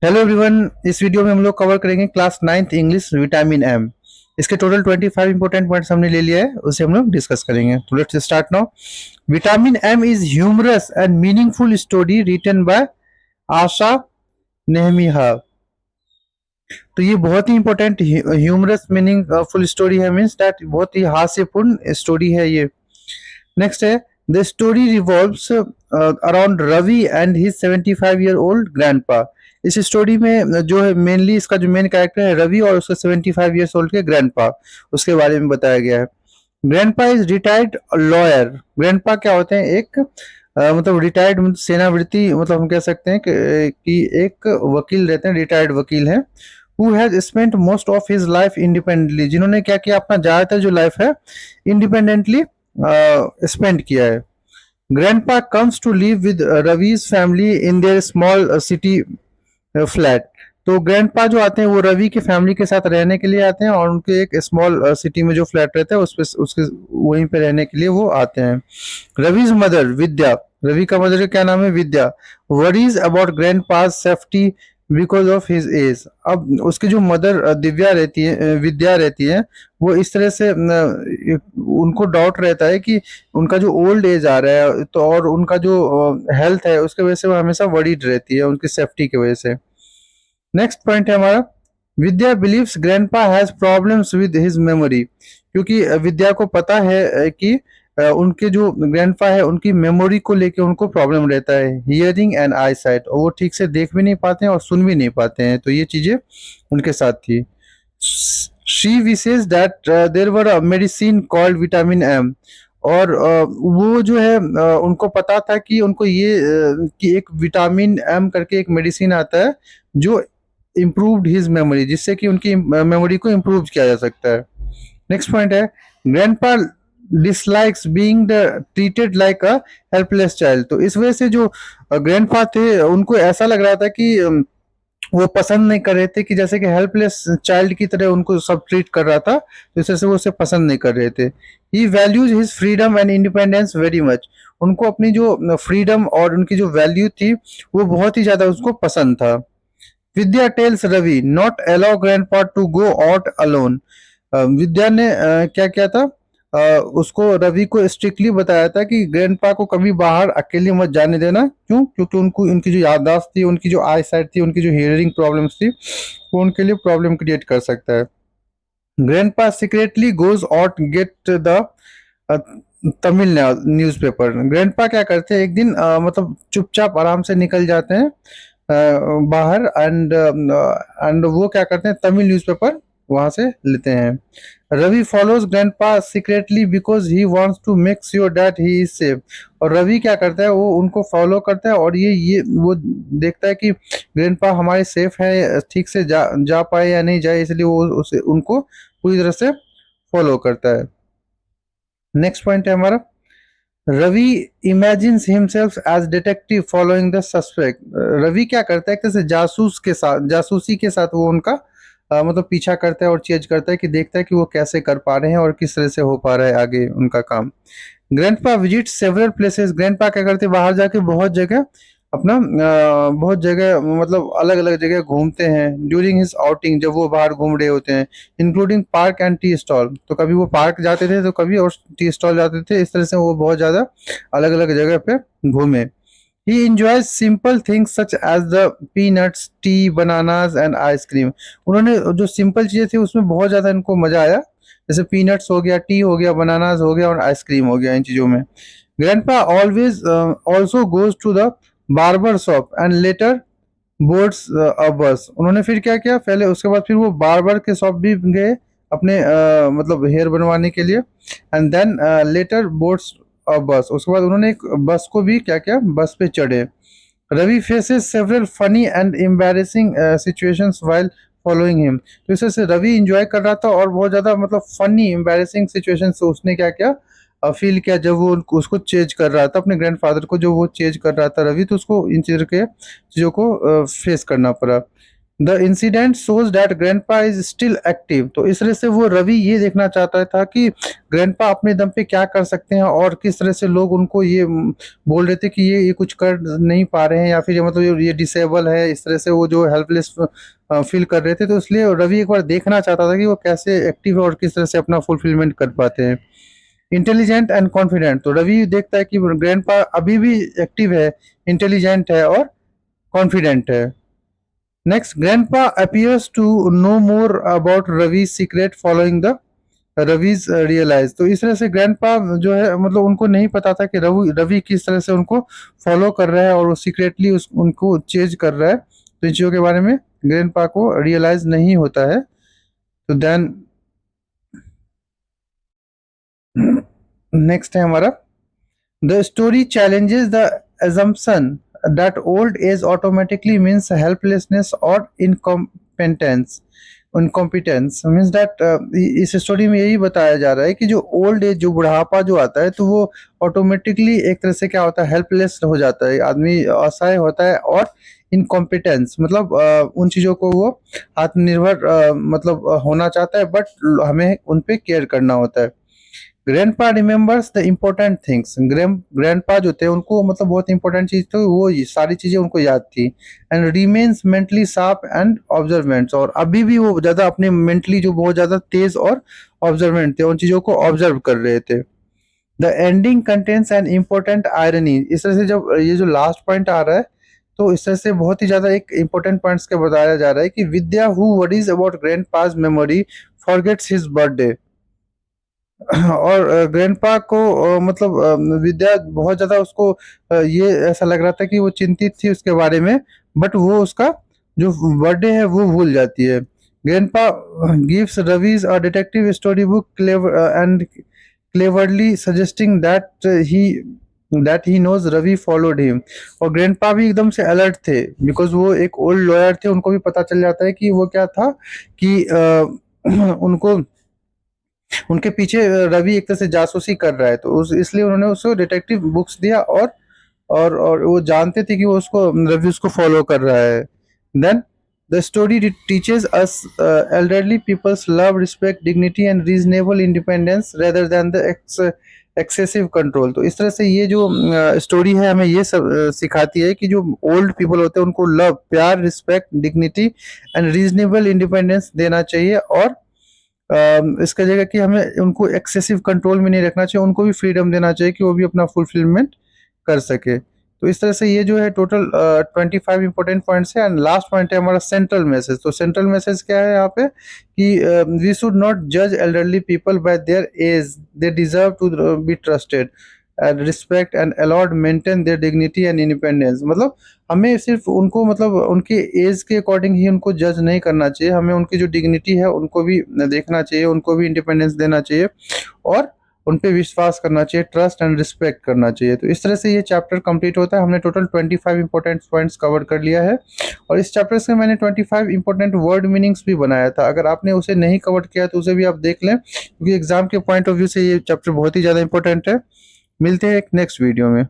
Hello everyone. इस video में हम लोग कवर करेंगे class 9th English vitamin M. इसके टोटल 25 इंपॉर्टेंट पॉइंट्स हमने ले लिया है, उसे हम लोग डिस्कस करेंगे। तो let's start now. Vitamin M is humorous and meaningful story written by Asha Nehemiah. तो ये बहुत ही important humorous meaningful story है, मीन्स दैट बहुत ही हास्यपूर्ण स्टोरी है ये। नेक्स्ट है, the story revolves around Ravi and his 75-year-old grandpa. इस स्टोरी में जो है मेनली इसका जो मेन कैरेक्टर है रवि और उसके 75 ईयर्स ओल्ड के ग्रैंडपा, उसके बारे में बताया गया है। Grandpa is retired lawyer. Grandpa क्या होते हैं? एक मतलब रिटायर्ड मतलब सेनावृत्ति, मतलब हम कह सकते हैं कि एक वकील रहते हैं, रिटायर्ड वकील हैं। Who has spent most of his life independently, जिन्होंने क्या किया, अपना ज्यादातर जो लाइफ है इंडिपेंडेंटली स्पेंड किया है। Grandpa comes to live with Ravi's family in their small city flat. तो ग्रैंडपा जो आते हैं वो रवि की फैमिली के साथ रहने के लिए आते हैं और उनके एक स्मॉल सिटी में जो फ्लैट रहता है उस पे उसके वहीं पे रहने के लिए वो आते हैं। रवि's मदर विद्या, रवि का मदर का क्या नाम है? Vidya. Worries about grandpa's safety because of his age. अब उसकी जो मदर दिव्या रहती है, विद्या रहती है, वो इस तरह से उनको डाउट रहता है कि उनका जो ओल्ड एज आ रहा है तो और उनका जो हेल्थ है उसके वजह से वो हमेशा वरीड रहती है उनकी सेफ्टी की वजह से। नेक्स्ट पॉइंट है हमारा, Vidya believes grandpa has problems with his memory. क्योंकि विद्या को पता है कि उनके जो ग्रैंडपा है उनकी मेमोरी को लेके उनको प्रॉब्लम रहता है, हियरिंग एंड आई साइट, और वो ठीक से देख भी नहीं पाते हैं और सुन भी नहीं पाते हैं, तो ये चीजें उनके साथ थी। She wishes that there were a medicine called vitamin M. और वो जो है उनको पता था कि उनको ये कि एक विटामिन एम करके एक मेडिसिन आता है जो इम्प्रूव्ड हिज मेमोरी, जिससे कि उनकी मेमोरी को इम्प्रूव किया जा सकता है। नेक्स्ट पॉइंट है, grandpa dislikes being the treated like a helpless child. तो इस वजह से जो ग्रैंडपा थे उनको ऐसा लग रहा था कि वो पसंद नहीं कर रहे थे कि जैसे कि हेल्पलेस चाइल्ड की तरह उनको सब ट्रीट कर रहा था, तो इस वजह से वो उसे पसंद नहीं कर रहे थे। He values his freedom and independence very much. उनको अपनी जो फ्रीडम और उनकी जो वैल्यू थी वो बहुत ही ज्यादा उसको पसंद था। Vidya tells Ravi not allow grandpa to go out alone. Vidya ने क्या किया था, उसको रवि को स्ट्रिक्टली बताया था कि ग्रैंडपा को कभी बाहर अकेले मत जाने देना। क्यों? क्योंकि उनको उनकी जो याददाश्त थी, उनकी जो आई साइट थी, उनकी जो हियरिंग प्रॉब्लम्स थी, वो उनके लिए प्रॉब्लम क्रिएट कर सकता है। Grandpa secretly goes out get the Tamil newspaper. Grandpa क्या करते हैं, एक दिन मतलब चुपचाप आराम से निकल जाते हैं बाहर, एंड वो क्या करते हैं, तमिल न्यूज़पेपर वहां से लेते हैं। Ravi follows grandpa secretly because he wants to make sure that he is safe. और रवि क्या करता है, वो उनको फॉलो करता है और ये वो देखता है कि ग्रैंडपा हमारे सेफ है, ठीक से जा पाए या नहीं जाए, इसलिए वो उसे उनको पूरी तरह से फॉलो करता है। नेक्स्ट पॉइंट है हमारा, Ravi imagines himself as detective following the suspect. Ravi क्या करता है, जैसे जासूस के साथ, जासूसी के साथ वो उनका मतलब पीछा करता है और चेज करता है कि देखता है कि वो कैसे कर पा रहे हैं और किस तरह से हो पा रहा है आगे उनका काम। Grandpa visit several places. Grandpa क्या करते हैं, बाहर जाके बहुत जगह अपना बहुत जगह मतलब अलग अलग जगह घूमते हैं ड्यूरिंग हिज आउटिंग, जब वो बाहर घूम रहे होते हैं, including park and tea stall. तो कभी वो पार्क जाते थे तो कभी और टी स्टॉल जाते थे, इस तरह से वो बहुत ज्यादा अलग अलग जगह पे घूमे। ही enjoys simple things such as the peanuts, tea, bananas and ice cream। उन्होंने जो सिंपल चीजें थी उसमें बहुत ज्यादा इनको मजा आया, जैसे पीनट्स हो गया, टी हो गया, बनानास हो गया और आइसक्रीम हो गया, इन चीजों में। Grandpa always also goes to the barber shop and later boards a bus. उन्होंने फिर क्या किया, पहले उसके बाद फिर वो बार्बर के शॉप भी गए अपने मतलब हेयर बनवाने के लिए, and then later boards a बस। उसके बाद उन्होंने एक बस को भी क्या किया, बस पे चढ़े। Ravi faces several funny and embarrassing situations while following him. तो इस वजह से रवि इंजॉय कर रहा था और बहुत ज्यादा मतलब फनी एम्बैरेसिंग सिचुएशन से उसने क्या किया, फील किया, जब वो उसको चेज कर रहा था अपने ग्रैंडफादर को, जो वो चेज कर रहा था रवि, तो उसको इन चीजों को फेस करना पड़ा। The incident shows that grandpa is still active. तो इस तरह से वो रवि ये देखना चाहता था कि ग्रैंडपा अपने दम पे क्या कर सकते हैं और किस तरह से लोग उनको ये बोल रहे थे कि ये कुछ कर नहीं पा रहे हैं या फिर मतलब ये डिसेबल है, इस तरह से वो जो हेल्पलेस फील कर रहे थे। तो इसलिए रवि एक बार देखना चाहता था कि वो कैसे एक्टिव है और किस तरह से अपना फुलफिलमेंट कर पाते हैं। Intelligent and confident. तो रवि देखता है कि ग्रैंडपा अभी भी एक्टिव है, इंटेलिजेंट है और कॉन्फिडेंट है। Next, Grandpa appears to know more about Ravi's secret following the Ravi's realize. तो इस तरह से ग्रैंडपा जो है मतलब उनको नहीं पता था कि रवि रवि किस तरह से उनको फॉलो कर रहा है और वो सीक्रेटली उनको चेंज कर रहा है। तो इन चीज़ों के बारे में ग्रैंडपा को रियलाइज नहीं होता है। तो देन नेक्स्ट है हमारा the story challenges the assumption that old age automatically means helplessness or incompetence means that इस स्टोरी में यही बताया जा रहा है कि जो ओल्ड एज जो बुढ़ापा जो आता है तो वो ऑटोमेटिकली एक तरह से क्या होता है, हेल्पलेस हो जाता है, आदमी असहाय होता है। और इनकॉम्पिटेंस मतलब उन चीज़ों को वो आत्मनिर्भर मतलब होना चाहता है, बट हमें उन पे केयर करना होता है। Grandpa remembers the important things. Grandpa जो थे उनको मतलब बहुत इंपॉर्टेंट चीज थी, वो ये सारी चीजें उनको याद थी। And remains mentally sharp and observants. और अभी भी वो ज्यादा अपने मेंटली जो बहुत ज्यादा तेज और ऑब्जर्वेंट थे, उन चीजों को ऑब्जर्व कर रहे थे। The ending contains an important irony. इस तरह से जब ये जो लास्ट पॉइंट आ रहा है तो इस तरह से बहुत ही ज्यादा एक इम्पोर्टेंट पॉइंट्स के बताया जा रहा है कि Vidya who worries about grandpa's memory forgets his birthday. और ग्रैंडपा को मतलब विद्या बहुत ज्यादा उसको ये ऐसा लग रहा था कि वो चिंतित थी उसके बारे में, बट वो उसका जो बर्थडे है वो भूल जाती है। Grandpa gives Ravi's a detective story book and cleverly suggesting that he knows Ravi followed him. और ग्रैंडपा भी एकदम से अलर्ट थे बिकॉज वो एक ओल्ड लॉयर थे, उनको भी पता चल जाता है कि वो क्या था कि उनको उनके पीछे रवि एक तरह से जासूसी कर रहा है। तो उस इसलिए उन्होंने उसको डिटेक्टिव बुक्स दिया और वो जानते थे कि वो उसको रवि उसको फॉलो कर रहा है। Then the story teaches us elderly people's love respect dignity and reasonable independence rather than the excessive control. तो इस तरह से ये जो स्टोरी है हमें ये सब सिखाती है कि जो ओल्ड पीपल होते हैं उनको लव, प्यार, respect, dignity and reasonable independence देना चाहिए। और इसका जगह कि हमें उनको एक्सेसिव कंट्रोल में नहीं रखना चाहिए, उनको भी फ्रीडम देना चाहिए कि वो भी अपना फुलफिलमेंट कर सके। तो इस तरह से ये जो है टोटल 25 इंपॉर्टेंट पॉइंट्स है। एंड लास्ट पॉइंट है हमारा सेंट्रल मैसेज। तो सेंट्रल मैसेज क्या है यहाँ पे कि वी शुड नॉट जज elderly people by their age, they deserve to be trusted and respect and allowed maintain their dignity and independence. मतलब हमें सिर्फ उनको मतलब उनके एज के अकॉर्डिंग ही उनको जज नहीं करना चाहिए, हमें उनकी जो डिग्निटी है उनको भी देखना चाहिए, उनको भी इंडिपेंडेंस देना चाहिए और उन पे विश्वास करना चाहिए, ट्रस्ट एंड रिस्पेक्ट करना चाहिए। तो इस तरह से ये चैप्टर कंप्लीट होता है। हमने टोटल 25 इंपॉर्टेंट पॉइंट्स कवर कर लिया है और इस चैप्टर से मैंने 25 इंपॉर्टेंट वर्ड मीनिंग्स भी बनाया था। अगर आपने उसे नहीं कवर किया तो उसे भी आप देख लें, क्योंकि एग्जाम के पॉइंट ऑफ व्यू से ये चैप्टर बहुत ही ज़्यादा इंपॉर्टेंट है। मिलते हैं एक नेक्स्ट वीडियो में।